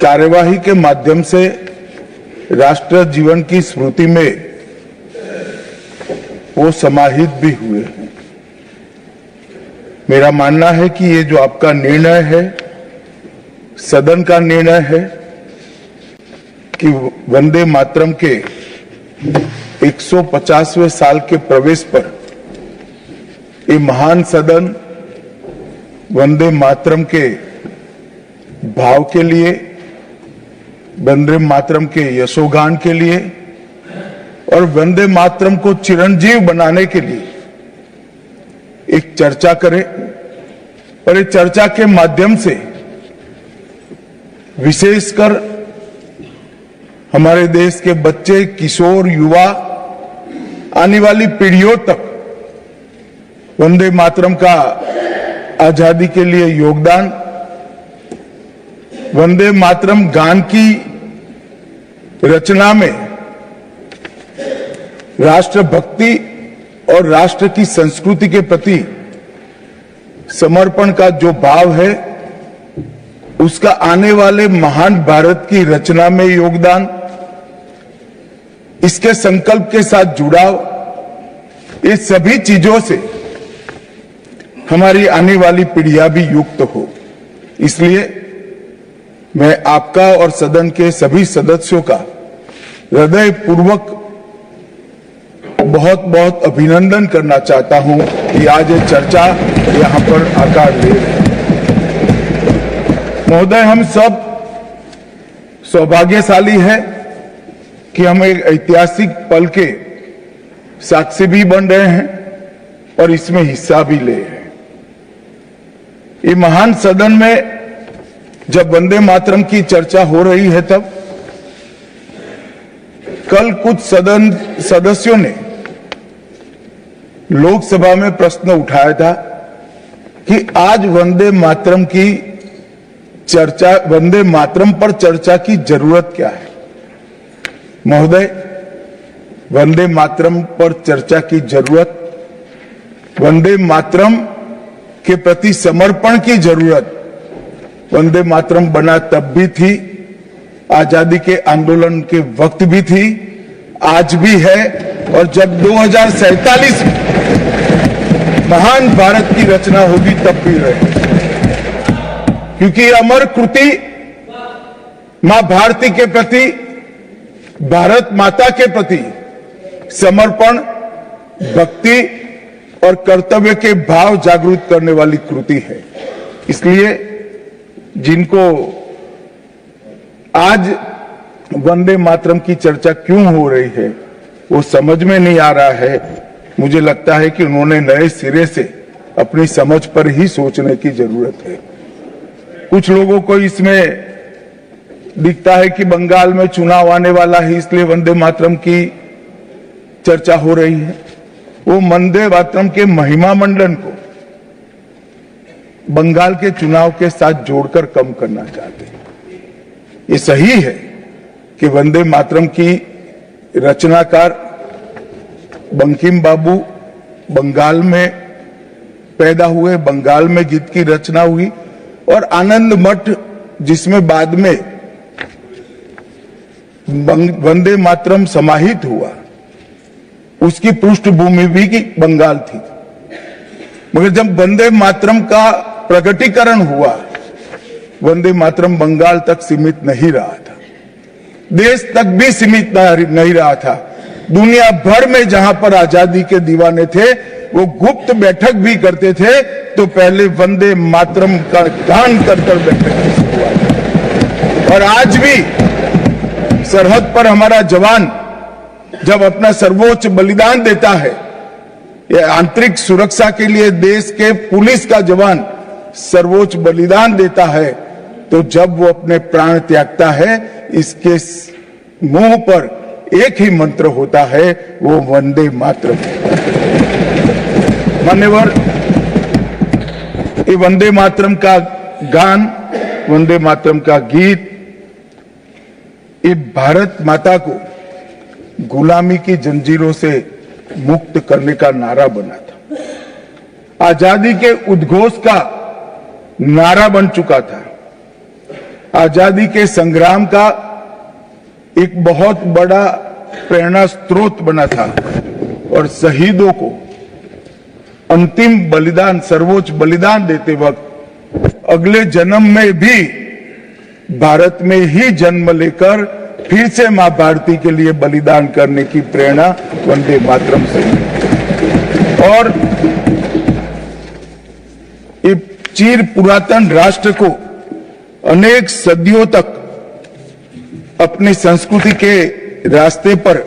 कार्यवाही के माध्यम से राष्ट्र जीवन की स्मृति में वो समाहित भी हुए हैं। मेरा मानना है कि ये जो आपका निर्णय है, सदन का निर्णय है कि वंदे मातरम के 150वें साल के प्रवेश पर ये महान सदन वंदे मातरम के भाव के लिए, वंदे मातरम के यशोगान के लिए और वंदे मातरम को चिरंजीव बनाने के लिए एक चर्चा करें और इस चर्चा के माध्यम से विशेषकर हमारे देश के बच्चे, किशोर, युवा, आने वाली पीढ़ियों तक वंदे मातरम का आजादी के लिए योगदान, वंदे मातरम गान की रचना में राष्ट्रभक्ति और राष्ट्र की संस्कृति के प्रति समर्पण का जो भाव है, उसका आने वाले महान भारत की रचना में योगदान, इसके संकल्प के साथ जुड़ाव, ये सभी चीजों से हमारी आने वाली पीढ़ियां भी युक्त हो। इसलिए मैं आपका और सदन के सभी सदस्यों का हृदयपूर्वक बहुत बहुत अभिनंदन करना चाहता हूं कि आज ये चर्चा यहां पर आकार ले रही है। महोदय, हम सब सौभाग्यशाली हैं कि हम एक ऐतिहासिक पल के साक्षी भी बन रहे हैं और इसमें हिस्सा भी ले रहे हैं। ये महान सदन में जब वंदे मातरम की चर्चा हो रही है, तब कल कुछ सदन सदस्यों ने लोकसभा में प्रश्न उठाया था कि आज वंदे मातरम की चर्चा, वंदे मातरम पर चर्चा की जरूरत क्या है। महोदय, वंदे मातरम पर चर्चा की जरूरत, वंदे मातरम के प्रति समर्पण की जरूरत वंदे मातरम बना तब भी थी, आजादी के आंदोलन के वक्त भी थी, आज भी है और जब 2047 में महान भारत की रचना होगी तब भी रहे। क्योंकि अमर कृति मां भारती के प्रति, भारत माता के प्रति समर्पण, भक्ति और कर्तव्य के भाव जागृत करने वाली कृति है। इसलिए जिनको आज वंदे मातरम की चर्चा क्यों हो रही है वो समझ में नहीं आ रहा है। मुझे लगता है कि उन्होंने नए सिरे से अपनी समझ पर ही सोचने की जरूरत है। कुछ लोगों को इसमें दिखता है कि बंगाल में चुनाव आने वाला है, इसलिए वंदे मातरम की चर्चा हो रही है। वो वंदे मातरम के महिमा मंडन को बंगाल के चुनाव के साथ जोड़कर कम करना चाहते हैं। ये सही है कि वंदे मातरम की रचनाकार बंकिम बाबू बंगाल में पैदा हुए, बंगाल में गीत की रचना हुई और आनंद मठ जिसमें बाद में वंदे मातरम समाहित हुआ, उसकी पृष्ठभूमि भी की बंगाल थी। मगर जब वंदे मातरम का प्रकटीकरण हुआ, वंदे मातरम बंगाल तक सीमित नहीं रहा था, देश तक भी सीमित नहीं रहा था। दुनिया भर में जहां पर आजादी के दीवाने थे वो गुप्त बैठक भी करते थे, तो पहले वंदे मातरम का गान कर बैठक हुआ था। और आज भी सरहद पर हमारा जवान जब अपना सर्वोच्च बलिदान देता है, ये आंतरिक सुरक्षा के लिए देश के पुलिस का जवान सर्वोच्च बलिदान देता है, तो जब वो अपने प्राण त्यागता है, इसके मुंह पर एक ही मंत्र होता है, वो वंदे मातरम। मान्यवर, ये वंदे मातरम का गान, वंदे मातरम का गीत, ये भारत माता को गुलामी की जंजीरों से मुक्त करने का नारा बना था, आजादी के उद्घोष का नारा बन चुका था। आजादी के संग्राम का एक बहुत बड़ा प्रेरणा स्रोत बना था और शहीदों को अंतिम बलिदान, सर्वोच्च बलिदान देते वक्त अगले जन्म में भी भारत में ही जन्म लेकर फिर से मां भारती के लिए बलिदान करने की प्रेरणा वंदे मातरम से। और ये चिर पुरातन राष्ट्र को अनेक सदियों तक अपनी संस्कृति के रास्ते पर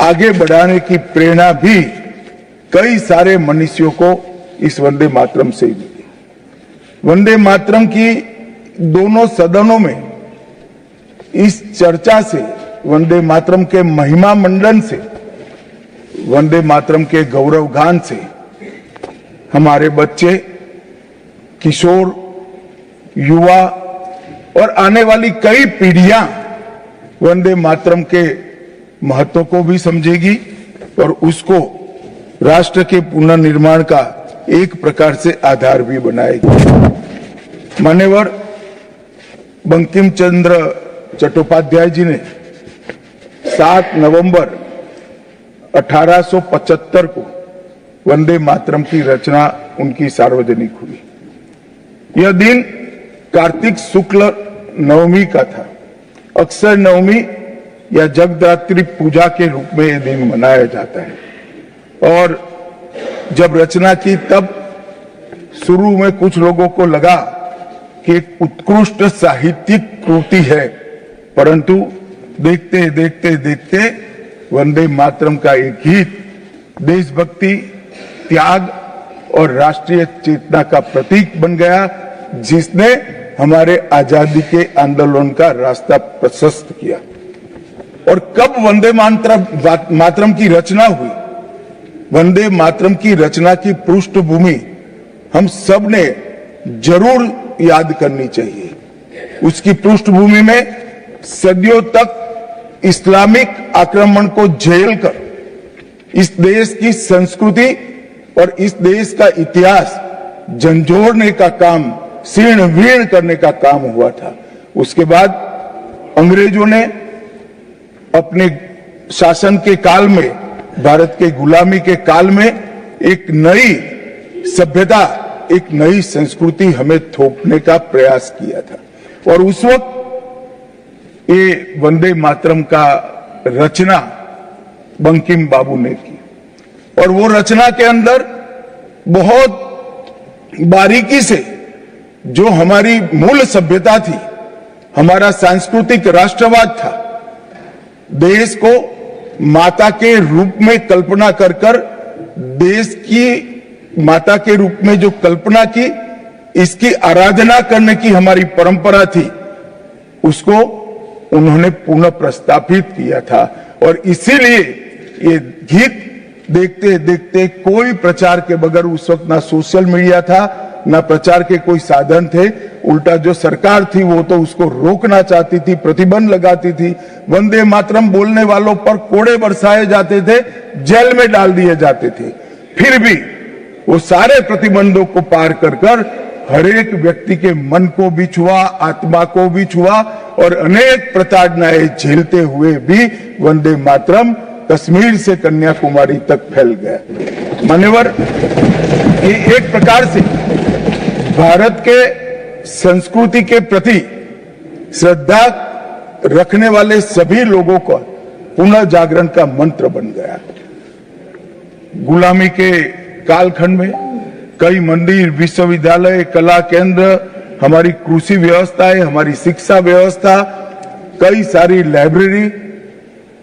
आगे बढ़ाने की प्रेरणा भी कई सारे मनुष्यों को इस वंदे मातरम से मिली। वंदे मातरम की दोनों सदनों में इस चर्चा से, वंदे मातरम के महिमा मंडन से, वंदे मातरम के गौरव गान से हमारे बच्चे, किशोर, युवा और आने वाली कई पीढ़ियां वंदे मातरम के महत्व को भी समझेगी और उसको राष्ट्र के पुनर्निर्माण का एक प्रकार से आधार भी बनाएगी। मान्यवर बंकिम चंद्र चट्टोपाध्याय जी ने 7 नवंबर 1875 को वंदे मातरम की रचना उनकी सार्वजनिक हुई। यह दिन कार्तिक शुक्ल नवमी का था। अक्षय नवमी या जगदात्री पूजा के रूप में यह दिन मनाया जाता है। और जब रचना की तब शुरू में कुछ लोगों को लगा कि एक उत्कृष्ट साहित्यिक कृति है, परंतु देखते देखते देखते वंदे मातरम का एक गीत देशभक्ति, त्याग और राष्ट्रीय चेतना का प्रतीक बन गया, जिसने हमारे आजादी के आंदोलन का रास्ता प्रशस्त किया। और कब वंदे मातरम की रचना हुई? वंदे मातरम की रचना की पृष्ठभूमि हम सब ने जरूर याद करनी चाहिए। उसकी पृष्ठभूमि में सदियों तक इस्लामिक आक्रमण को झेल कर इस देश की संस्कृति और इस देश का इतिहास झंझोड़ने का काम, शीर्ण वीर्ण करने का काम हुआ था। उसके बाद अंग्रेजों ने अपने शासन के काल में, भारत के गुलामी के काल में एक नई सभ्यता, एक नई संस्कृति हमें थोपने का प्रयास किया था। और उस वक्त ये वंदे मातरम का रचना बंकिम बाबू ने की और वो रचना के अंदर बहुत बारीकी से जो हमारी मूल सभ्यता थी, हमारा सांस्कृतिक राष्ट्रवाद था, देश को माता के रूप में कल्पना कर कर देश की माता के रूप में जो कल्पना की, इसकी आराधना करने की हमारी परंपरा थी, उसको उन्होंने पुनः प्रस्तापित किया था। और इसीलिए ये गीत देखते देखते कोई प्रचार के बगैर, उस वक्त ना सोशल मीडिया था, ना प्रचार के कोई साधन थे, उल्टा जो सरकार थी वो तो उसको रोकना चाहती थी, प्रतिबंध लगाती थी। वंदे मातरम बोलने वालों पर कोड़े बरसाए जाते थे, जेल में डाल दिए जाते थे। फिर भी वो सारे प्रतिबंधों को पार कर कर हर एक व्यक्ति के मन को भी छुआ, आत्मा को भी छुआ और अनेक प्रताड़नाएं झेलते हुए भी वंदे मातरम कश्मीर से कन्याकुमारी तक फैल गया। मान्यवर, ये एक प्रकार से भारत के संस्कृति के प्रति श्रद्धा रखने वाले सभी लोगों का पुनः जागरण का मंत्र बन गया। गुलामी के कालखंड में कई मंदिर, विश्वविद्यालय, कला केंद्र, हमारी कृषि व्यवस्थाएं, हमारी शिक्षा व्यवस्था, कई सारी लाइब्रेरी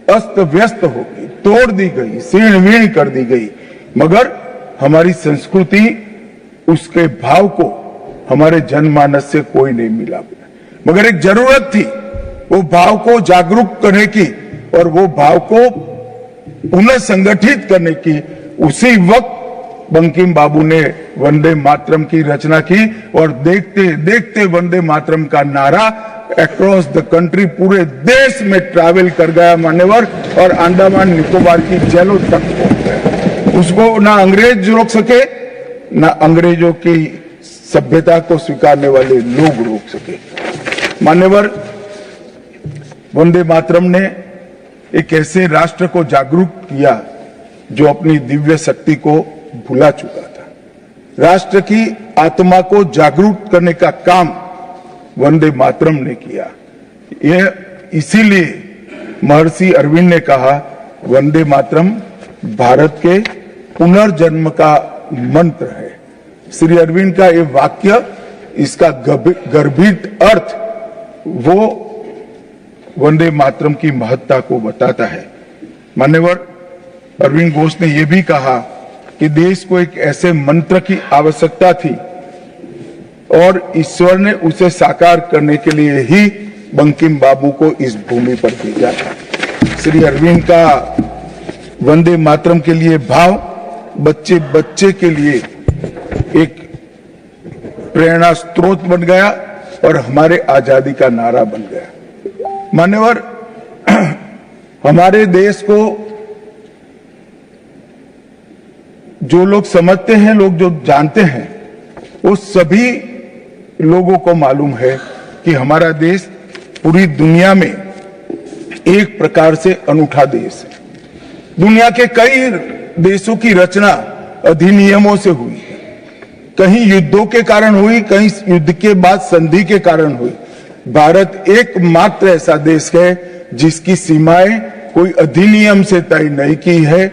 अस्त व्यस्त हो गई, तोड़ दी गई, शीर्ण वीर्ण कर दी गई, मगर हमारी संस्कृति, उसके भाव को हमारे जनमानस से कोई नहीं मिला। मगर एक जरूरत थी वो भाव को जागरूक करने की और वो भाव को पुनः संगठित करने की। उसी वक्त बंकिम बाबू ने वंदे मातरम की रचना की और देखते देखते वंदे मातरम का नारा अक्रॉस द कंट्री, पूरे देश में ट्रैवल कर गया मान्यवर, और अंडमान निकोबार की जेलों तक पहुंच गया। उसको ना अंग्रेज रोक सके, ना अंग्रेजों की सभ्यता को स्वीकारने वाले लोग रोक सके। मान्यवर, वंदे मातरम ने एक ऐसे राष्ट्र को जागरूक किया जो अपनी दिव्य शक्ति को भुला चुका था। राष्ट्र की आत्मा को जागरूक करने का काम वंदे मातरम ने किया। यह इसीलिए महर्षि अरविंद ने कहा, वंदे मातरम भारत के पुनर्जन्म का मंत्र है। श्री अरविंद का ये वाक्य, इसका गर्भित अर्थ वो वंदे मातरम की महत्ता को बताता है। मान्यवर, अरविंद घोष ने यह भी कहा कि देश को एक ऐसे मंत्र की आवश्यकता थी और ईश्वर ने उसे साकार करने के लिए ही बंकिम बाबू को इस भूमि पर भेजा था। श्री अरविंद का वंदे मातरम के लिए भाव बच्चे बच्चे के लिए एक प्रेरणा स्रोत बन गया और हमारे आजादी का नारा बन गया। मान्यवर, हमारे देश को जो लोग समझते हैं, लोग जो जानते हैं, वो सभी लोगों को मालूम है कि हमारा देश पूरी दुनिया में एक प्रकार से अनूठा देश है। दुनिया के कई देशों की रचना अधिनियमों से हुई है। कहीं युद्धों के कारण हुई, कहीं युद्ध के बाद संधि के कारण हुई। भारत एकमात्र ऐसा देश है जिसकी सीमाएं कोई अधिनियम से तय नहीं की है।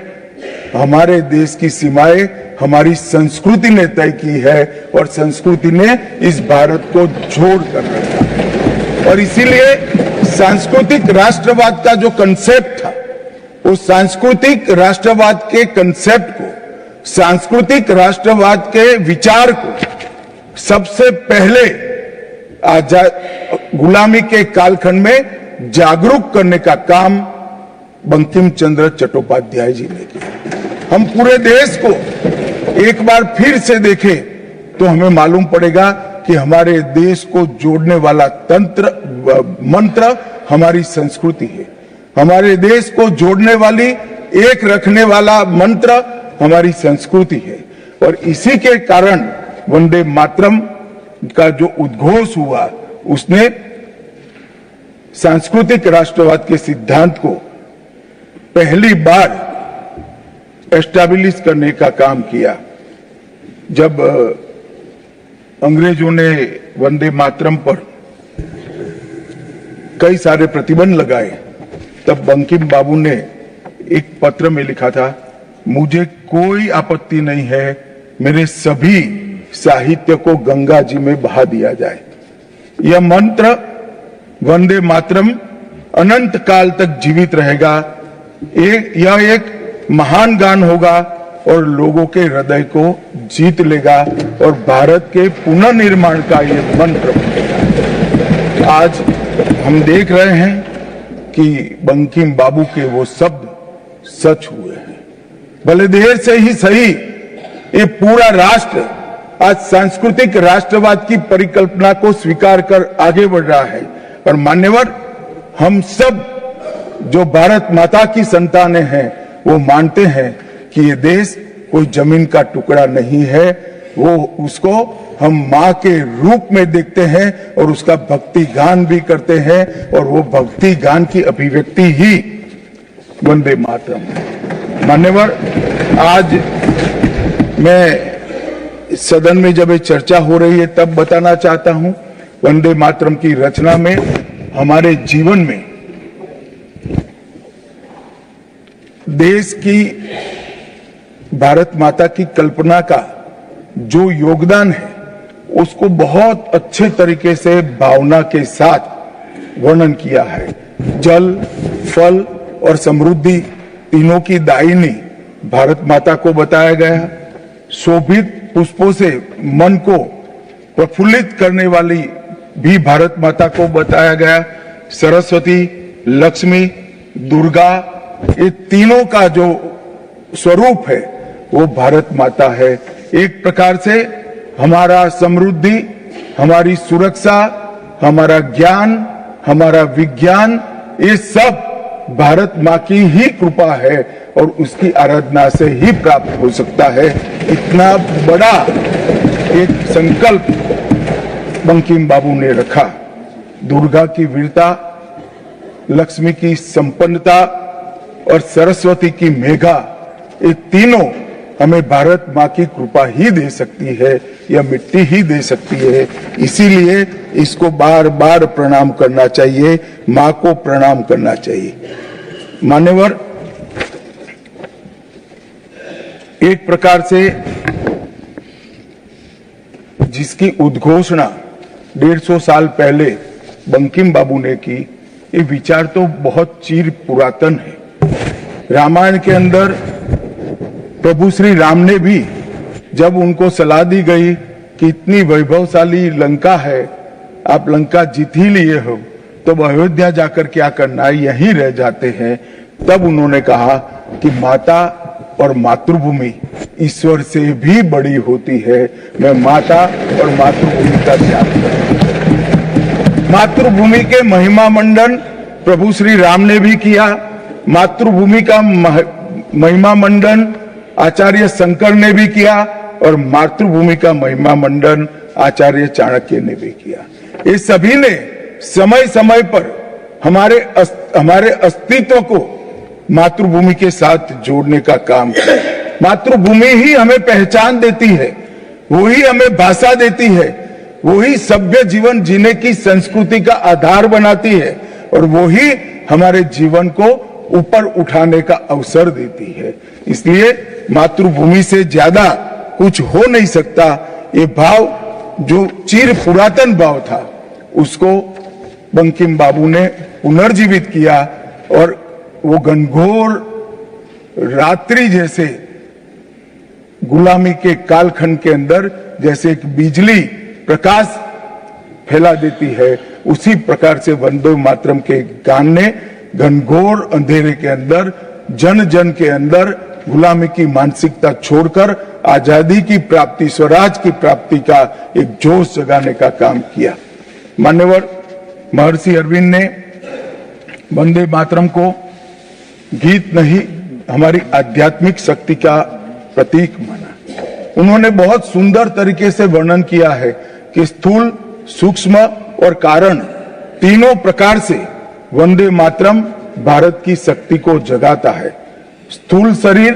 हमारे देश की सीमाएं हमारी संस्कृति ने तय की है और संस्कृति ने इस भारत को जोड़ कर रखा है। और इसीलिए सांस्कृतिक राष्ट्रवाद का जो कंसेप्ट था, उस सांस्कृतिक राष्ट्रवाद के कंसेप्ट को, सांस्कृतिक राष्ट्रवाद के विचार को सबसे पहले गुलामी के कालखंड में जागरूक करने का काम बंकिम चंद्र चट्टोपाध्याय जी ने किया। हम पूरे देश को एक बार फिर से देखें तो हमें मालूम पड़ेगा कि हमारे देश को जोड़ने वाला मंत्र हमारी संस्कृति है। हमारे देश को जोड़ने वाली, एक रखने वाला मंत्र हमारी संस्कृति है। और इसी के कारण वंदे मातरम का जो उद्घोष हुआ, उसने सांस्कृतिक राष्ट्रवाद के सिद्धांत को पहली बार एस्टैब्लिश करने का काम किया। जब अंग्रेजों ने वंदे मातरम पर कई सारे प्रतिबंध लगाए, तब बंकिम बाबू ने एक पत्र में लिखा था, मुझे कोई आपत्ति नहीं है, मेरे सभी साहित्य को गंगा जी में बहा दिया जाए। यह मंत्र वंदे मातरम अनंत काल तक जीवित रहेगा। यह एक महान गान होगा और लोगों के हृदय को जीत लेगा और भारत के पुनर्निर्माण का यह मंत्र बनेगा। आज हम देख रहे हैं कि बंकिम बाबू के वो शब्द सच हुए हैं। भले देर से ही सही, ये पूरा राष्ट्र आज सांस्कृतिक राष्ट्रवाद की परिकल्पना को स्वीकार कर आगे बढ़ रहा है। और मान्यवर, हम सब जो भारत माता की संतानें हैं, वो मानते हैं कि ये देश कोई जमीन का टुकड़ा नहीं है। वो उसको हम माँ के रूप में देखते हैं और उसका भक्ति गान भी करते हैं, और वो भक्ति गान की अभिव्यक्ति ही वंदे मातरम। मान्यवर, आज मैं सदन में जब ये चर्चा हो रही है तब बताना चाहता हूं, वंदे मातरम की रचना में हमारे जीवन में देश की, भारत माता की कल्पना का जो योगदान है, उसको बहुत अच्छे तरीके से भावना के साथ वर्णन किया है। जल, फल और समृद्धि तीनों की दायिनी भारत माता को बताया गया। शोभित पुष्पों से मन को प्रफुल्लित करने वाली भी भारत माता को बताया गया। सरस्वती, लक्ष्मी, दुर्गा, ये तीनों का जो स्वरूप है वो भारत माता है। एक प्रकार से हमारा समृद्धि, हमारी सुरक्षा, हमारा ज्ञान, हमारा विज्ञान, ये सब भारत माँ की ही कृपा है और उसकी आराधना से ही प्राप्त हो सकता है। इतना बड़ा एक संकल्प बंकिम बाबू ने रखा। दुर्गा की वीरता, लक्ष्मी की संपन्नता और सरस्वती की मेघा, ये तीनों हमें भारत माँ की कृपा ही दे सकती है, यह मिट्टी ही दे सकती है। इसीलिए इसको बार बार प्रणाम करना चाहिए, माँ को प्रणाम करना चाहिए। मान्यवर, एक प्रकार से जिसकी उद्घोषणा 150 साल पहले बंकिम बाबू ने की, ये विचार तो बहुत चिर पुरातन है। रामायण के अंदर प्रभु श्री राम ने भी जब उनको सलाह दी गई कि इतनी वैभवशाली लंका है, आप लंका जीत ही लिए हो, तो अयोध्या जाकर क्या करना है, यहीं रह जाते हैं। तब उन्होंने कहा कि माता और मातृभूमि ईश्वर से भी बड़ी होती है, मैं माता और मातृभूमि का त्याग करूं। मातृभूमि के महिमा मंडन प्रभु श्री राम ने भी किया, मातृभूमि का महिमा मंडन आचार्य शंकर ने भी किया और मातृभूमि का महिमा मंडन आचार्य चाणक्य ने भी किया। ये सभी ने समय समय पर हमारे अस्तित्व को मातृभूमि के साथ जोड़ने का काम किया। मातृभूमि ही हमें पहचान देती है, वो ही हमें भाषा देती है, वो ही सभ्य जीवन जीने की संस्कृति का आधार बनाती है और वो ही हमारे जीवन को ऊपर उठाने का अवसर देती है। इसलिए मातृभूमि से ज्यादा कुछ हो नहीं सकता। ये भाव जो चिर पुरातन भाव था, उसको बंकिम बाबू ने पुनर्जीवित किया और वो घनघोर रात्रि जैसे गुलामी के कालखंड के अंदर जैसे एक बिजली प्रकाश फैला देती है, उसी प्रकार से वंदे मातरम के गान ने घनघोर अंधेरे के अंदर, जन जन के अंदर गुलामी की मानसिकता छोड़कर आजादी की प्राप्ति, स्वराज की प्राप्ति का एक जोश जगाने का काम किया। मान्यवर, महर्षि अरविंद ने वंदे मातरम को गीत नहीं, हमारी आध्यात्मिक शक्ति का प्रतीक माना। उन्होंने बहुत सुंदर तरीके से वर्णन किया है कि स्थूल, सूक्ष्म और कारण तीनों प्रकार से वंदे मातरम भारत की शक्ति को जगाता है। स्थूल शरीर,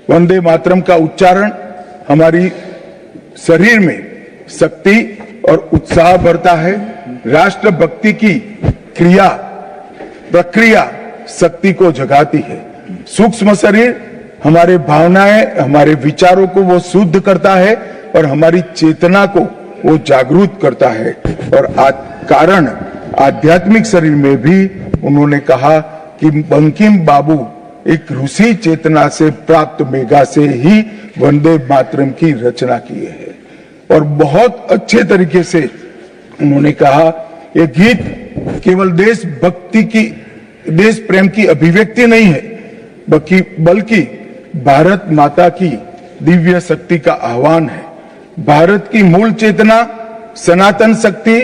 वंदे मातरम का उच्चारण हमारी शरीर में शक्ति और उत्साह भरता है। राष्ट्रभक्ति की प्रक्रिया शक्ति को जगाती है। सूक्ष्म शरीर हमारे भावनाएं, हमारे विचारों को वो शुद्ध करता है और हमारी चेतना को वो जागरूक करता है। और कारण आध्यात्मिक शरीर में भी उन्होंने कहा कि बंकिम बाबू एक ऋषि चेतना से प्राप्त मेघा से ही वंदे मातरम की रचना किए है। और बहुत अच्छे तरीके से उन्होंने कहा, यह गीत केवल देशभक्ति की, देश प्रेम की अभिव्यक्ति नहीं है, बल्कि भारत माता की दिव्य शक्ति का आह्वान है। भारत की मूल चेतना, सनातन शक्ति,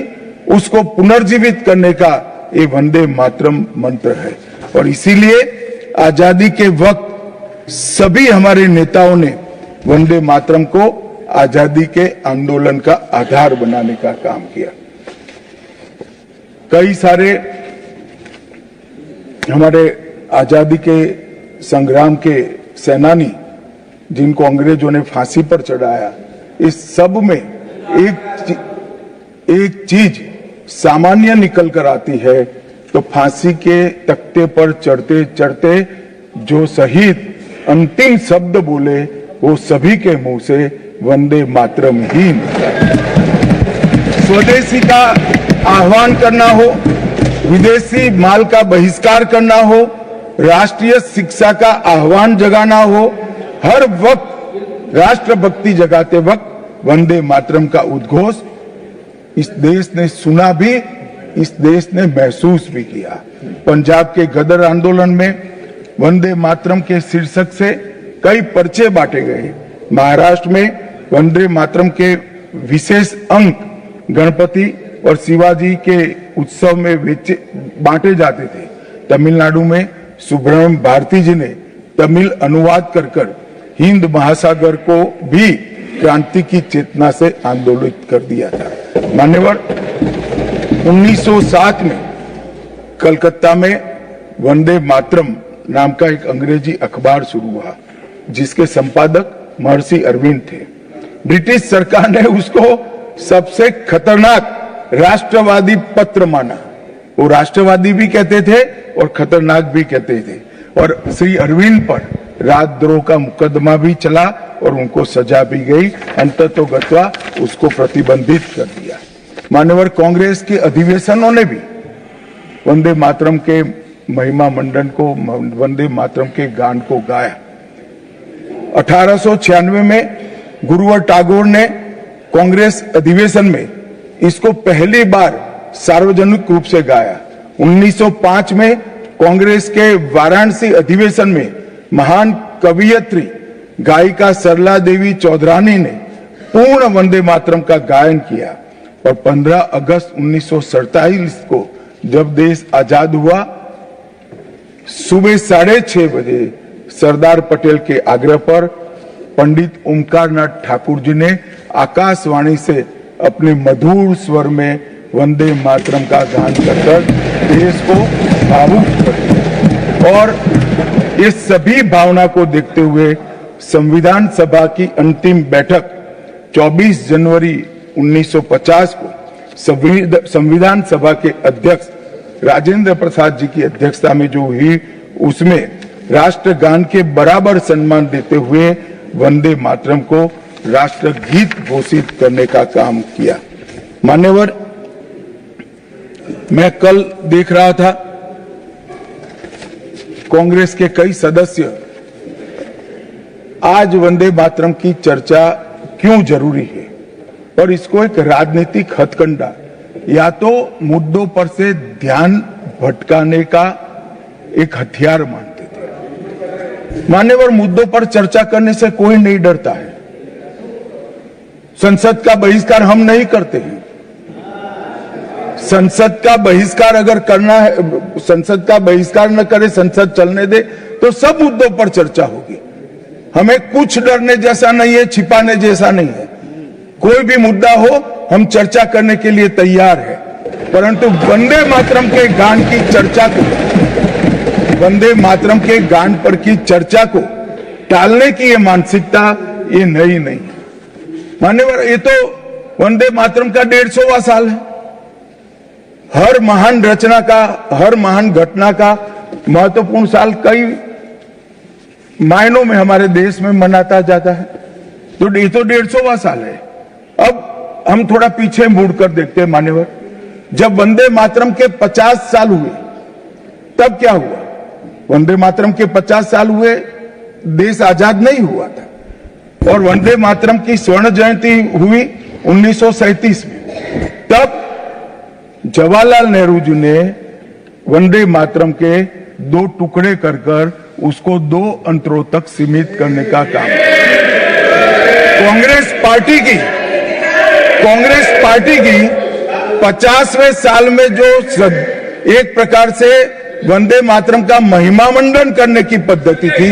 उसको पुनर्जीवित करने का ये वंदे मातरम मंत्र है। और इसीलिए आजादी के वक्त सभी हमारे नेताओं ने वंदे मातरम को आजादी के आंदोलन का आधार बनाने का काम किया। कई सारे हमारे आजादी के संग्राम के सेनानी जिनको अंग्रेजों ने फांसी पर चढ़ाया, इस सब में एक चीज सामान्य निकल कर आती है, तो फांसी के तख्ते पर चढ़ते चढ़ते जो शहीद अंतिम शब्द बोले वो सभी के मुंह से वंदे मातरम ही निकला। स्वदेशी का आह्वान करना हो, विदेशी माल का बहिष्कार करना हो, राष्ट्रीय शिक्षा का आह्वान जगाना हो, हर वक्त राष्ट्रभक्ति जगाते वक्त वंदे मातरम का उद्घोष इस देश ने सुना भी, इस देश ने महसूस भी किया। पंजाब के गदर आंदोलन में वंदे मातरम के शीर्षक से कई पर्चे बांटे गए। महाराष्ट्र में वंदे मातरम के विशेष अंक गणपति और शिवाजी के उत्सव में बांटे जाते थे। तमिलनाडु में सुब्रमण्यम भारती जी ने तमिल अनुवाद कर हिंद महासागर को भी क्रांति की चेतना से आंदोलित कर दिया था। मान्यवर, 1907 में कलकत्ता में वंदे मातरम नाम का एक अंग्रेजी अखबार शुरू हुआ, जिसके संपादक महर्षि अरविंद थे। ब्रिटिश सरकार ने उसको सबसे खतरनाक राष्ट्रवादी पत्र माना। वो राष्ट्रवादी भी कहते थे और खतरनाक भी कहते थे, और श्री अरविंद पर राजद्रोह का मुकदमा भी चला और उनको सजा भी गई। अंततोगत्वा उसको प्रतिबंधित कर दिया। मान्यवर कांग्रेस के अधिवेशनों ने भी वंदे मातरम के महिमा मंडन को, वंदे मातरम के गान को गाया। 1896 में गुरुवर टैगोर ने कांग्रेस अधिवेशन में इसको पहली बार सार्वजनिक रूप से गाया। 1905 में कांग्रेस के वाराणसी अधिवेशन में महान कवियत्री गायिका सरला देवी चौधरानी ने पूर्ण वंदे मातरम का गायन किया। और 15 अगस्त 1947 को जब देश आजाद हुआ, सुबह 6:30 बजे सरदार पटेल के आग्रह पर पंडित ओमकारनाथ ठाकुर जी ने आकाशवाणी से अपने मधुर स्वर में वंदे मातरम का गान कर देश को भावुक कर दिया। और इस सभी भावना को देखते हुए संविधान सभा की अंतिम बैठक 24 जनवरी 1950 को संविधान सभा के अध्यक्ष राजेंद्र प्रसाद जी की अध्यक्षता में जो हुई, उसमें राष्ट्रगान के बराबर सम्मान देते हुए वंदे मातरम को राष्ट्रगीत घोषित करने का काम किया। मान्यवर, मैं कल देख रहा था कांग्रेस के कई सदस्य आज वंदे मातरम की चर्चा क्यों जरूरी है और इसको एक राजनीतिक हथकंडा या तो मुद्दों पर से ध्यान भटकाने का एक हथियार मानते थे। मान्यवर, मुद्दों पर चर्चा करने से कोई नहीं डरता है। संसद का बहिष्कार हम नहीं करते हैं। संसद का बहिष्कार अगर करना है, संसद का बहिष्कार न करे, संसद चलने दे, तो सब मुद्दों पर चर्चा होगी। हमें कुछ डरने जैसा नहीं है, छिपाने जैसा नहीं है। कोई भी मुद्दा हो, हम चर्चा करने के लिए तैयार है। परंतु वंदे मातरम के गान की चर्चा को, वंदे मातरम के गान पर की चर्चा को टालने की ये मानसिकता ये नई नहीं है। मान्यवर, ये तो वंदे मातरम का 150वां साल है। हर महान रचना का, हर महान घटना का महत्वपूर्ण साल कई मायनों में हमारे देश में मनाता जाता है। तो ये तो 150वां साल है। अब हम थोड़ा पीछे मुड़कर देखते हैं। मान्यवर, जब वंदे मातरम के 50 साल हुए तब क्या हुआ? वंदे मातरम के 50 साल हुए, देश आजाद नहीं हुआ था। और वंदे मातरम की स्वर्ण जयंती हुई 1937 में। तब जवाहरलाल नेहरू जी ने वंदे मातरम के 2 टुकड़े कर उसको 2 अंतरों तक सीमित करने का काम। कांग्रेस पार्टी की 50वें साल में जो एक प्रकार से वंदे मातरम का महिमा मंडन करने की पद्धति थी,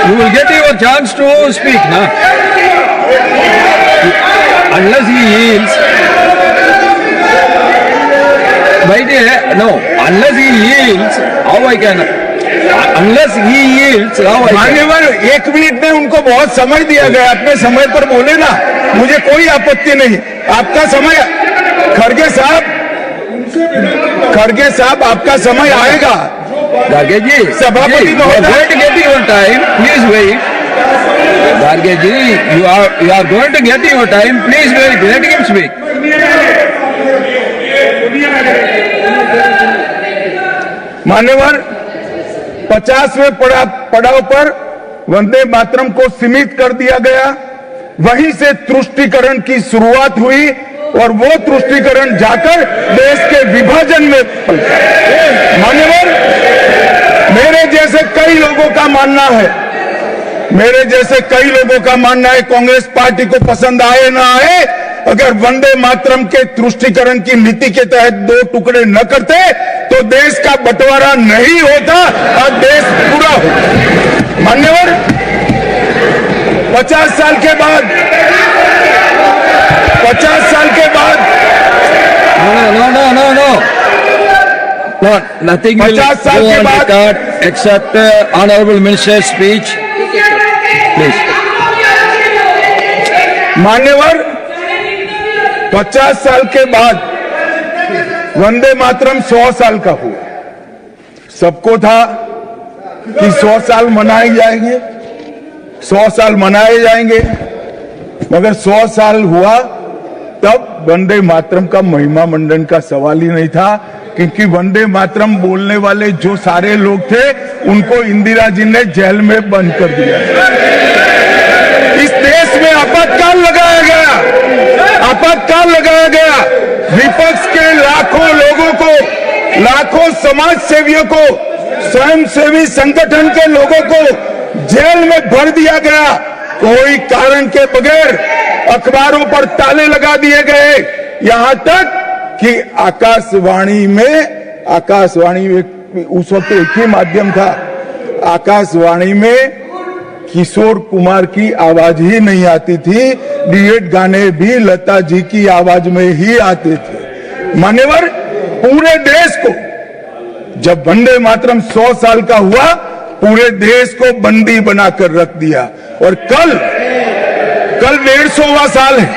you will get your chance to speak, na? Unless he yields, unless he yields, how I can? Unless he yields, how I can? मान्यवर, 1 मिनट में उनको बहुत समय दिया गया। अपने समय पर बोले ना, मुझे कोई आपत्ति नहीं। आपका समय, खड़गे साहब आपका समय आएगा। Garge ji, सभापति you are going to get your time. Please wait. Garge ji, you are going to get your time. Please wait. Let him speak. मान्यवर, 50वें पड़ाव पर वंदे मातरम को सीमित कर दिया गया। वहीं से तुष्टीकरण की शुरुआत हुई और वो तुष्टीकरण जाकर देश के विभाजन में पहुंचा। मान्यवर, मेरे जैसे कई लोगों का मानना है, कांग्रेस पार्टी को पसंद आए ना आए, अगर वंदे मातरम के तुष्टीकरण की नीति के तहत 2 टुकड़े न करते तो देश का बंटवारा नहीं होता और देश पूरा होता। मान्यवर, 50 साल के बाद 50 साल के बाद No, nothing will 50 साल go के on बाद record except honorable minister's speech. Please. मान्यवर, 50 साल के बाद वंदे मातरम 100 साल का हुआ। सबको था कि 100 साल मनाए जाएंगे, 100 साल मनाए जाएंगे, मगर 100 साल हुआ तब वंदे मातरम का महिमा मंडन का सवाल ही नहीं था, क्योंकि वंदे मातरम बोलने वाले जो सारे लोग थे उनको इंदिरा जी ने जेल में बंद कर दिया। इस देश में आपातकाल लगाया गया, आपातकाल लगाया गया। विपक्ष के लाखों लोगों को, लाखों समाज सेवियों को, स्वयंसेवी संगठन के लोगों को जेल में भर दिया गया। कोई कारण के बगैर अखबारों पर ताले लगा दिए गए, यहां तक कि आकाशवाणी में उस वक्त एक ही माध्यम था, आकाशवाणी में किशोर कुमार की आवाज ही नहीं आती थी, डुएट गाने भी लता जी की आवाज में ही आते थे। मान्यवर, पूरे देश को जब वंदे मातरम 100 साल का हुआ, पूरे देश को बंदी बनाकर रख दिया। और कल 150वां साल है।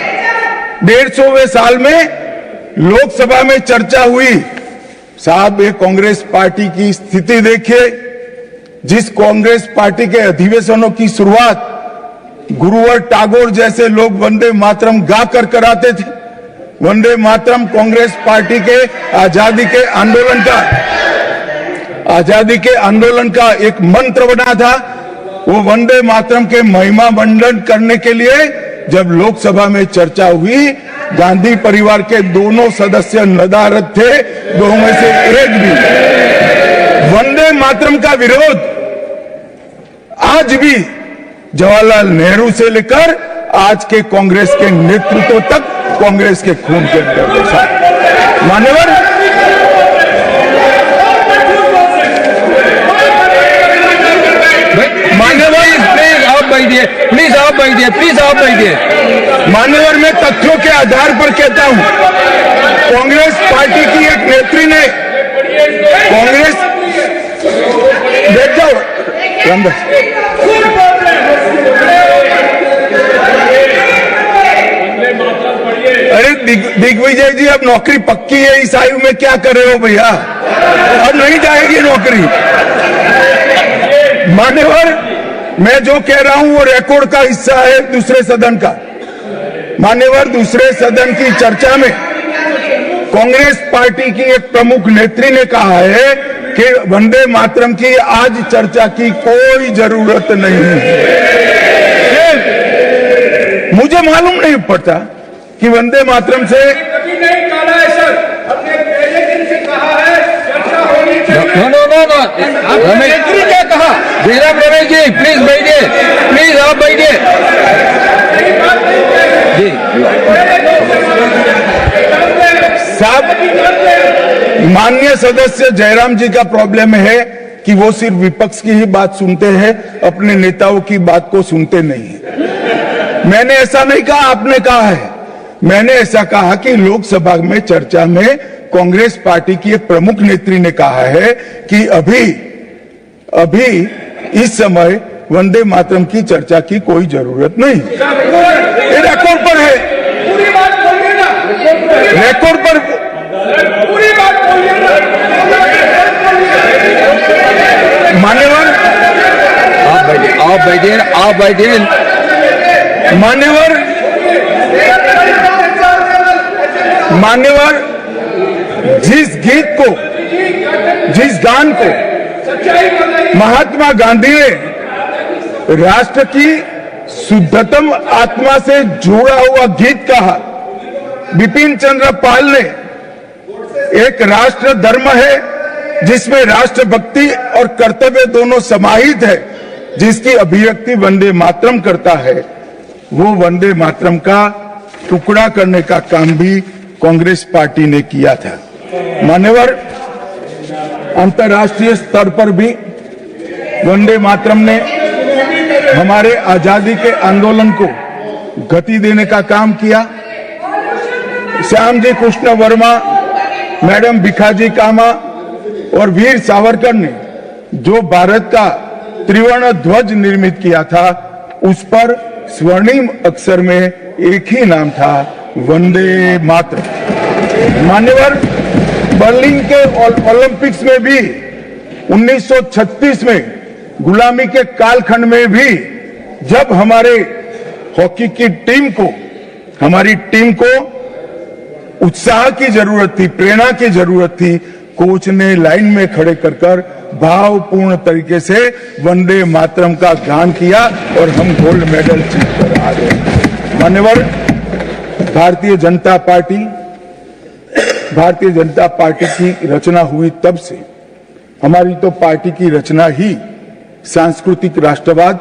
150वें साल में लोकसभा में चर्चा हुई। साहब, ये कांग्रेस पार्टी की स्थिति देखिए। जिस कांग्रेस पार्टी के अधिवेशनों की शुरुआत गुरुवर टागोर जैसे लोग वंदे मातरम गा कर कराते थे। वंदे मातरम कांग्रेस पार्टी के आजादी के आंदोलन का एक मंत्र बना था। वो वंदे मातरम के महिमा मंडन करने के लिए जब लोकसभा में चर्चा हुई, गांधी परिवार के दोनों सदस्य नदारद थे, दो में से एक भी। वंदे मातरम का विरोध आज भी जवाहरलाल नेहरू से लेकर आज के कांग्रेस के नेतृत्व तक कांग्रेस के खून के अंदर है। मान्यवर, प्लीज आप बैठिए। मान्यवर, मैं तथ्यों के आधार पर कहता हूं, कांग्रेस पार्टी की एक नेत्री ने कांग्रेस बैठ जाओ रामदास। अरे दिग्विजय जी, अब नौकरी पक्की है, इस आयु में क्या कर रहे हो भैया? अब नहीं जाएगी नौकरी। मान्यवर, मैं जो कह रहा हूं वो रिकॉर्ड का हिस्सा है दूसरे सदन का। मान्यवर, दूसरे सदन की चर्चा में कांग्रेस पार्टी की एक प्रमुख नेत्री ने कहा है कि वंदे मातरम की आज चर्चा की कोई जरूरत नहीं है। मुझे मालूम नहीं पड़ता कि वंदे मातरम से कभी नहीं कहा है सर, हमने पहले दिन से कहा है चर्चा होनी चाहिए। नो, नेत्री क्या कहा? जयराम रमेश जी, प्लीज बैठिए, प्लीज आप बैठिए जी। साहब, माननीय सदस्य जयराम जी का प्रॉब्लम है कि वो सिर्फ विपक्ष की ही बात सुनते हैं, अपने नेताओं की बात को सुनते नहीं है। मैंने ऐसा नहीं कहा, आपने कहा है। मैंने ऐसा कहा कि लोकसभा में चर्चा में कांग्रेस पार्टी की एक प्रमुख नेत्री ने कहा है कि अभी इस समय वंदे मातरम की चर्चा की कोई जरूरत नहीं। ये रिकॉर्ड पर है, पूरी बात बोलिए ना, रिकॉर्ड पर पूरी बात बोलिए ना। मान्यवर, आप बैठिए। मान्यवर, जिस गीत को, जिस गान को महात्मा गांधी ने राष्ट्र की शुद्धतम आत्मा से जुड़ा हुआ गीत कहा, बिपिन चंद्र पाल ने एक राष्ट्र धर्म है जिसमें राष्ट्रभक्ति और कर्तव्य दोनों समाहित है, जिसकी अभिव्यक्ति वंदे मातरम करता है। वो वंदे मातरम का टुकड़ा करने का काम भी कांग्रेस पार्टी ने किया था। मान्यवर, अंतर्राष्ट्रीय स्तर पर भी वंदे मातरम ने हमारे आजादी के आंदोलन को गति देने का काम किया। श्यामजी कृष्ण वर्मा, मैडम भिखाजी कामा और वीर सावरकर ने जो भारत का त्रिवर्ण ध्वज निर्मित किया था, उस पर स्वर्णिम अक्षर में एक ही नाम था, वंदे मातरम। मान्यवर, बर्लिन के ओलंपिक्स में भी 1936 में गुलामी के कालखंड में भी जब हमारे हॉकी की हमारी टीम को उत्साह की जरूरत थी, प्रेरणा की जरूरत थी, कोच ने लाइन में खड़े कर भावपूर्ण तरीके से वंदे मातरम का गान किया और हम गोल्ड मेडल जीत कर आ गए। मान्यवर, भारतीय जनता पार्टी की रचना हुई तब से हमारी तो पार्टी की रचना ही सांस्कृतिक राष्ट्रवाद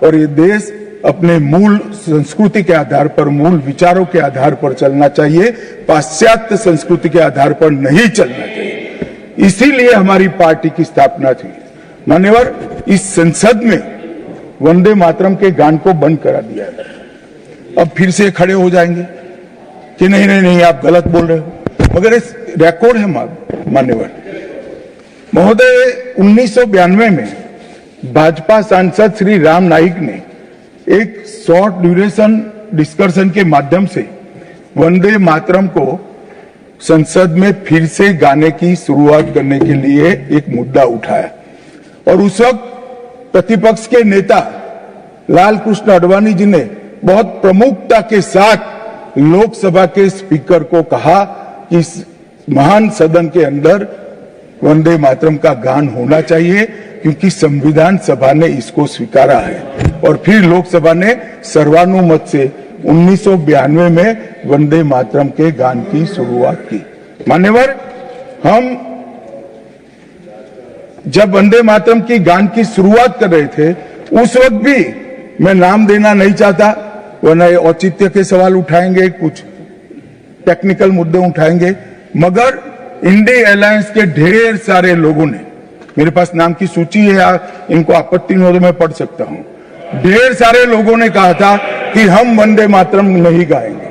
और ये देश अपने मूल संस्कृति के आधार पर, मूल विचारों के आधार पर चलना चाहिए, पाश्चात्य संस्कृति के आधार पर नहीं चलना चाहिए। इसीलिए हमारी पार्टी की स्थापना थी। मान्यवर, इस संसद में वंदे मातरम के गान को बंद करा दिया है। अब फिर से खड़े हो जाएंगे कि नहीं आप गलत बोल रहे हो, मगर इस रिकॉर्ड है मान्यवर महोदय। 1992 में भाजपा सांसद श्री राम नाईक ने एक शॉर्ट ड्यूरेशन डिस्कशन के माध्यम से वंदे मातरम को संसद में फिर से गाने की शुरुआत करने के लिए एक मुद्दा उठाया और उस वक्त प्रतिपक्ष के नेता लाल कृष्ण आडवाणी जी ने बहुत प्रमुखता के साथ लोकसभा के स्पीकर को कहा कि इस महान सदन के अंदर वंदे मातरम का गान होना चाहिए, क्योंकि संविधान सभा ने इसको स्वीकारा है। और फिर लोकसभा ने सर्वानुमत से 1992 में वंदे मातरम के गान की शुरुआत की। मान्यवर, हम जब वंदे मातरम की गान की शुरुआत कर रहे थे, उस वक्त भी मैं नाम देना नहीं चाहता, वरना औचित्य के सवाल उठाएंगे, कुछ टेक्निकल मुद्दे उठाएंगे, मगर इंडिया अलायंस के ढेर सारे लोगों ने, मेरे पास नाम की सूची है, इनको आपत्ति न हो तो मैं पढ़ सकता हूं, ढेर सारे लोगों ने कहा था कि हम वंदे मातरम नहीं गाएंगे,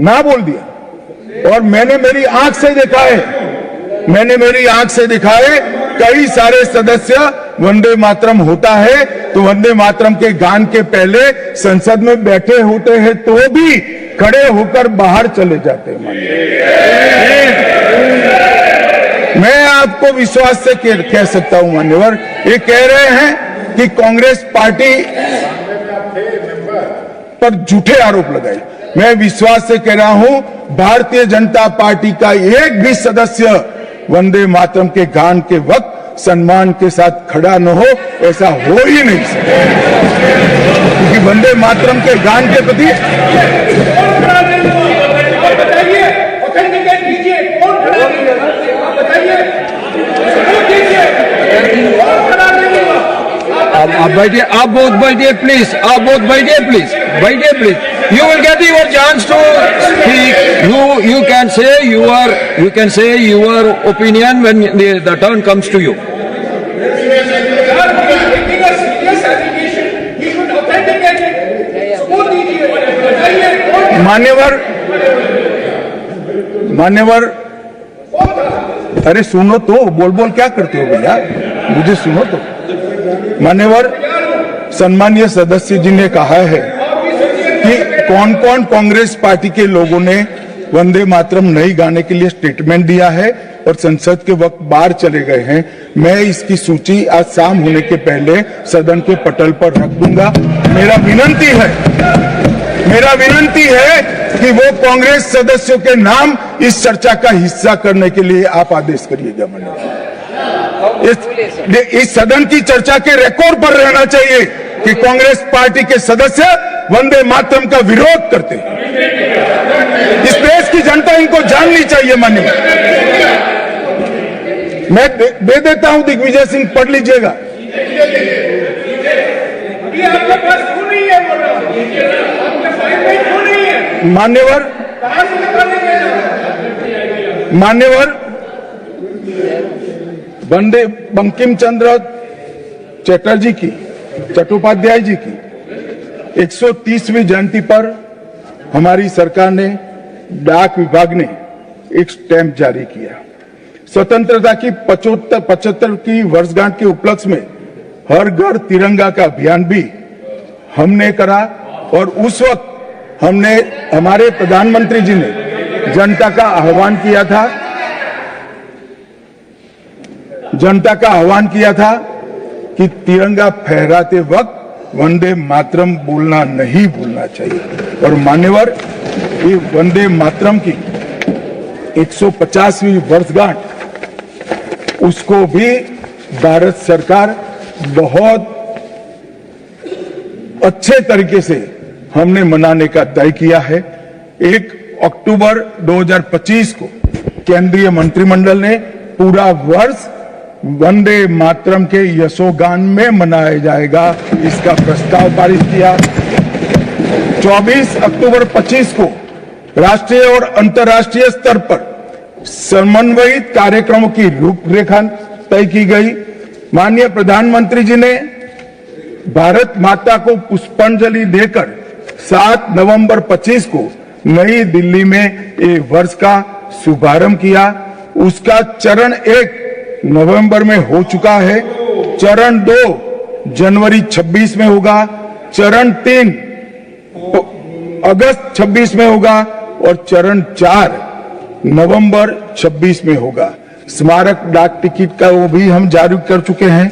ना बोल दिया। और मैंने मेरी आंख से देखा है, कई सारे सदस्य वंदे मातरम होता है तो वंदे मातरम के गान के पहले संसद में बैठे होते हैं तो भी खड़े होकर बाहर चले जाते हैं। मैं आपको विश्वास से कह सकता हूं मान्यवर, ये कह रहे हैं कि कांग्रेस पार्टी पर झूठे आरोप लगाए। मैं विश्वास से कह रहा हूं, भारतीय जनता पार्टी का एक भी सदस्य वंदे मातरम के गान के वक्त सम्मान के साथ खड़ा न हो, ऐसा हो ही नहीं सकता, क्योंकि वंदे मातरम के गान के प्रति आप बैठिए, आप बहुत बैठिए प्लीज, बैठिए। You will get your chance to speak. You can say your opinion when the turn comes to you. मान्यवर, अरे सुनो तो, बोल क्या करते हो भैया, मुझे सुनो तो। मान्यवर, सम्मानीय सदस्य जी ने कहा है कि कौन कौन कांग्रेस पार्टी के लोगों ने वंदे मातरम नहीं गाने के लिए स्टेटमेंट दिया है और संसद के वक्त बाहर चले गए हैं। मैं इसकी सूची आज शाम होने के पहले सदन के पटल पर रख दूंगा। मेरा विनंती है कि वो कांग्रेस सदस्यों के नाम इस चर्चा का हिस्सा करने के लिए आप आदेश करिएगा। इस सदन की चर्चा के रिकॉर्ड पर रहना चाहिए कि कांग्रेस पार्टी के सदस्य वंदे मातरम का विरोध करते हैं। इस देश की जनता इनको जाननी चाहिए। माननीय, मैं दे देता हूं, दिग्विजय सिंह पढ़ लीजिएगा। आपके पास क्यों नहीं है? मान्यवर वंदे बंकिम चंद्र चटर्जी की, चट्टोपाध्याय जी की 130वीं जयंती पर हमारी सरकार ने, डाक विभाग ने एक स्टैंप जारी किया। स्वतंत्रता की 75 की वर्षगांठ के उपलक्ष्य में हर घर तिरंगा का अभियान भी हमने करा और उस वक्त हमारे प्रधानमंत्री जी ने जनता का आह्वान किया था कि तिरंगा फहराते वक्त वंदे मातरम बोलना नहीं भूलना चाहिए। और मान्यवर, ये वंदे मातरम की 150वीं वर्षगांठ, उसको भी भारत सरकार बहुत अच्छे तरीके से हमने मनाने का तय किया है। 1 अक्टूबर 2025 को केंद्रीय मंत्रिमंडल ने पूरा वर्ष वंदे मातरम के यशोगान में मनाया जाएगा, इसका प्रस्ताव पारित किया। 24 अक्टूबर 25 को राष्ट्रीय और अंतर्राष्ट्रीय स्तर पर समन्वयित कार्यक्रमों की रूपरेखा तय की गई। माननीय प्रधानमंत्री जी ने भारत माता को पुष्पांजलि देकर 7 नवंबर 25 को नई दिल्ली में एक वर्ष का शुभारंभ किया। उसका चरण 1 नवंबर में हो चुका है, चरण 2 जनवरी 26 में होगा, चरण 3 अगस्त 26 में होगा और चरण 4 नवंबर 26 में होगा। स्मारक डाक टिकट का वो भी हम जारी कर चुके हैं,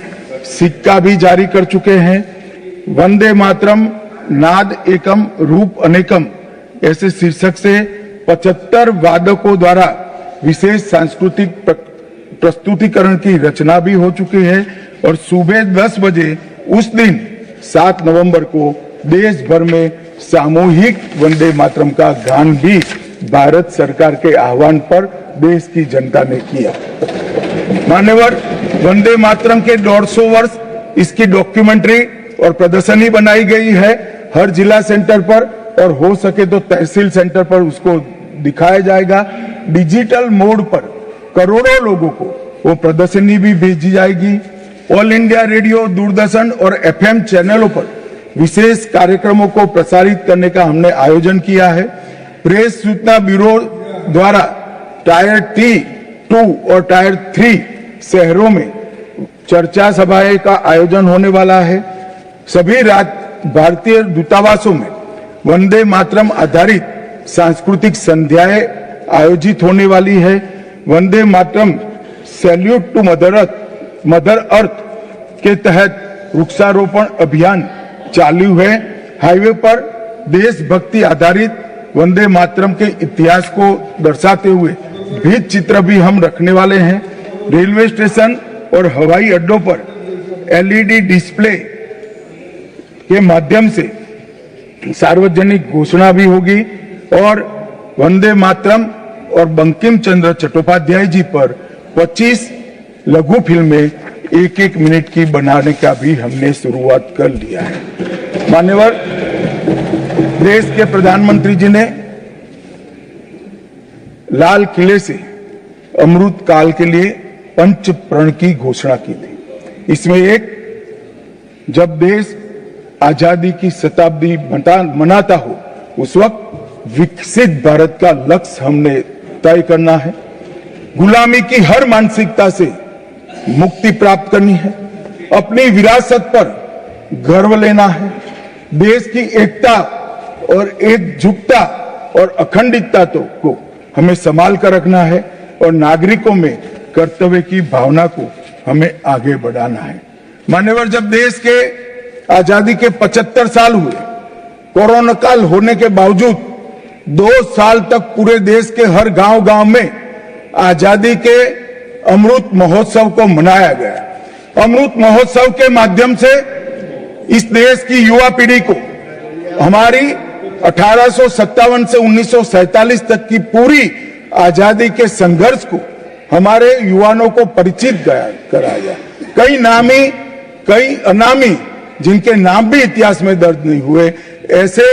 सिक्का भी जारी कर चुके हैं। वंदे मातरम नाद एकम रूप अनेकम ऐसे शीर्षक से 75 वादकों द्वारा विशेष सांस्कृतिक प्रस्तुतिकरण की रचना भी हो चुकी है और सुबह 10 बजे उस दिन 7 नवंबर को देश भर में सामूहिक वंदे मातरम का गान भी भारत सरकार के आह्वान पर देश की जनता ने किया। मान्यवर, वंदे मातरम के 150 वर्ष, इसकी डॉक्यूमेंट्री और प्रदर्शनी बनाई गई है हर जिला सेंटर पर और हो सके तो तहसील सेंटर पर उसको दिखाया जाएगा। डिजिटल मोड पर करोड़ों लोगों को वो प्रदर्शनी भी भेजी जाएगी। ऑल इंडिया रेडियो, दूरदर्शन और एफएम चैनलों पर विशेष कार्यक्रमों को प्रसारित करने का हमने आयोजन किया है। प्रेस सूचना ब्यूरो द्वारा टायर 2 और टायर 3 शहरों में चर्चा सभाएं का आयोजन होने वाला है। सभी भारतीय दूतावासों में वंदे मातरम आधारित सांस्कृतिक संध्याएं आयोजित होने वाली है। Vande Mataram salute to mother earth के तहत वृक्षारोपण अभियान चालू है। हाईवे पर देशभक्ति आधारित वंदे मातरम के इतिहास को दर्शाते हुए भित्ति चित्र भी हम रखने वाले हैं। रेलवे स्टेशन और हवाई अड्डों पर एलईडी डिस्प्ले के माध्यम से सार्वजनिक घोषणा भी होगी और वंदे मातरम और बंकिम चंद्र चट्टोपाध्याय जी पर 25 लघु फिल्में 1-1 मिनट की बनाने का भी हमने शुरुआत कर लिया है। मान्यवर, देश के प्रधानमंत्री जी ने लाल किले से अमृत काल के लिए पंच प्रण की घोषणा की थी। इसमें एक, जब देश आजादी की शताब्दी मनाता हो उस वक्त विकसित भारत का लक्ष्य हमने तय करना है। गुलामी की हर मानसिकता से मुक्ति प्राप्त करनी है। अपनी विरासत पर गर्व लेना है। देश की एकता और एकजुटता और अखंडितता को हमें संभाल कर रखना है और नागरिकों में कर्तव्य की भावना को हमें आगे बढ़ाना है। मान्यवर, जब देश के आजादी के 75 साल हुए, कोरोना काल होने के बावजूद 2 साल तक पूरे देश के हर गांव में आजादी के अमृत महोत्सव को मनाया गया। अमृत महोत्सव के माध्यम से इस देश की युवा पीढ़ी को हमारी 1857 से 1947 तक की पूरी आजादी के संघर्ष को हमारे युवाओं को परिचित कराया। कई नामी, कई अनामी, जिनके नाम भी इतिहास में दर्ज नहीं हुए, ऐसे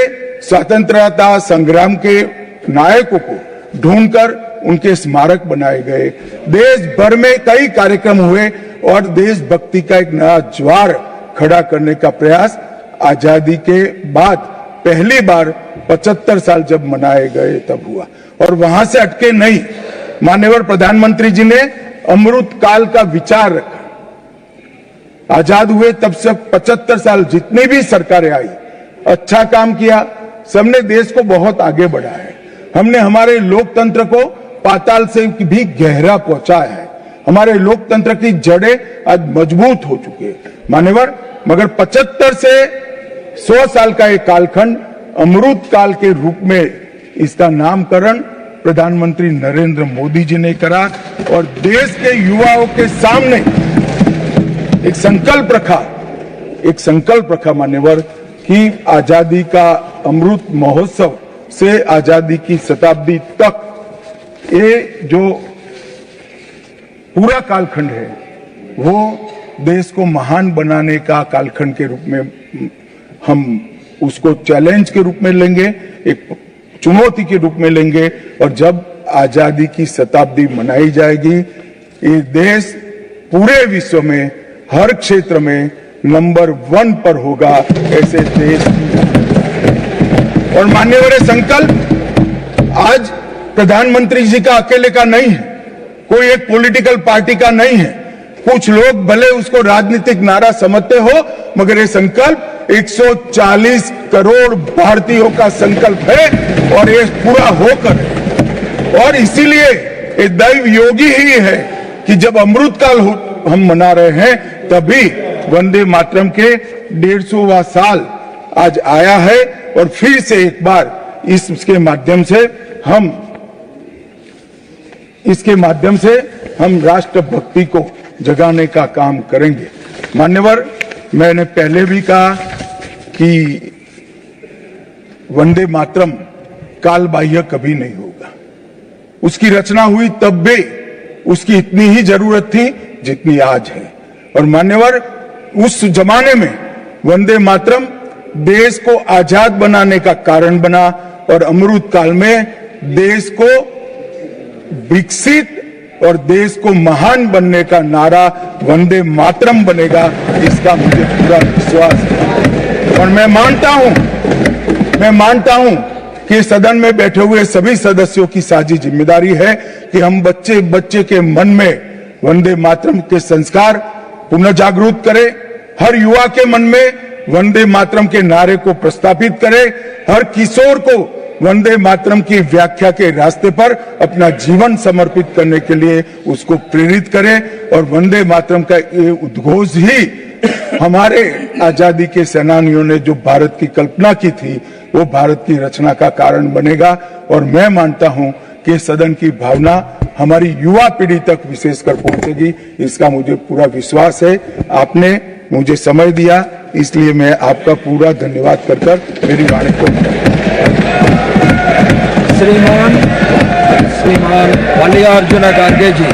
स्वतंत्रता संग्राम के नायकों को ढूंढकर उनके स्मारक बनाए गए। देश भर में कई कार्यक्रम हुए और देशभक्ति का एक नया ज्वार खड़ा करने का प्रयास आजादी के बाद पहली बार 75 साल जब मनाए गए तब हुआ। और वहां से अटके नहीं, माननीय प्रधानमंत्री जी ने अमृत काल का विचार रखा। आजाद हुए तब से 75 साल जितनी भी सरकारें आई, अच्छा काम किया, सबने देश को बहुत आगे बढ़ाया है। हमने हमारे लोकतंत्र को पाताल से भी गहरा पहुंचाया है। हमारे लोकतंत्र की जड़ें आज मजबूत हो चुकी है मान्यवर। मगर 75 से 100 साल का एक कालखंड अमृत काल के रूप में इसका नामकरण प्रधानमंत्री नरेंद्र मोदी जी ने करा और देश के युवाओं के सामने एक संकल्प रखा मान्यवर कि आजादी का अमृत महोत्सव से आजादी की शताब्दी तक ये जो पूरा कालखंड है वो देश को महान बनाने का कालखंड के रूप में हम उसको चैलेंज के रूप में लेंगे, एक चुनौती के रूप में लेंगे। और जब आजादी की शताब्दी मनाई जाएगी, ये देश पूरे विश्व में हर क्षेत्र में नंबर 1 पर होगा ऐसे देश। और मान्यवर संकल्प आज प्रधानमंत्री जी का अकेले का नहीं है, कोई एक पॉलिटिकल पार्टी का नहीं है। कुछ लोग भले उसको राजनीतिक नारा समझते हो, मगर ये संकल्प 140 करोड़ भारतीयों का संकल्प है और ये पूरा होकर। और इसीलिए ये दैव योगी ही है कि जब अमृतकाल हम मना रहे हैं तभी वंदे मातरम के 150वां साल आज आया है। और फिर से एक बार इसके माध्यम से हम राष्ट्रभक्ति को जगाने का काम करेंगे। मान्यवर, मैंने पहले भी कहा कि वंदे मातरम काल बाह्य कभी नहीं होगा। उसकी रचना हुई तब भी उसकी इतनी ही जरूरत थी जितनी आज है। और मान्यवर, उस जमाने में वंदे मातरम देश को आजाद बनाने का कारण बना और अमृत काल में देश को विकसित और देश को महान बनने का नारा वंदे मातरम बनेगा, इसका मुझे पूरा विश्वास है। और मैं मानता हूं कि सदन में बैठे हुए सभी सदस्यों की साझी जिम्मेदारी है कि हम बच्चे के मन में वंदे मातरम के संस्कार पुनः जागृत करें, हर युवा के मन में वंदे मातरम के नारे को प्रस्तापित करें, हर किशोर को वंदे मातरम की व्याख्या के रास्ते पर अपना जीवन समर्पित करने के लिए उसको प्रेरित करें। और वंदे मातरम का ये उद्घोष ही हमारे आजादी के सेनानियों ने जो भारत की कल्पना की थी वो भारत की रचना का कारण बनेगा। और मैं मानता हूं कि सदन की भावना हमारी युवा पीढ़ी तक विशेषकर पहुंचेगी, इसका मुझे पूरा विश्वास है। आपने मुझे समय दिया, इसलिए मैं आपका पूरा धन्यवाद कर मेरी वाणी को श्रीमान मल्लिकार्जुन खड़गे जी।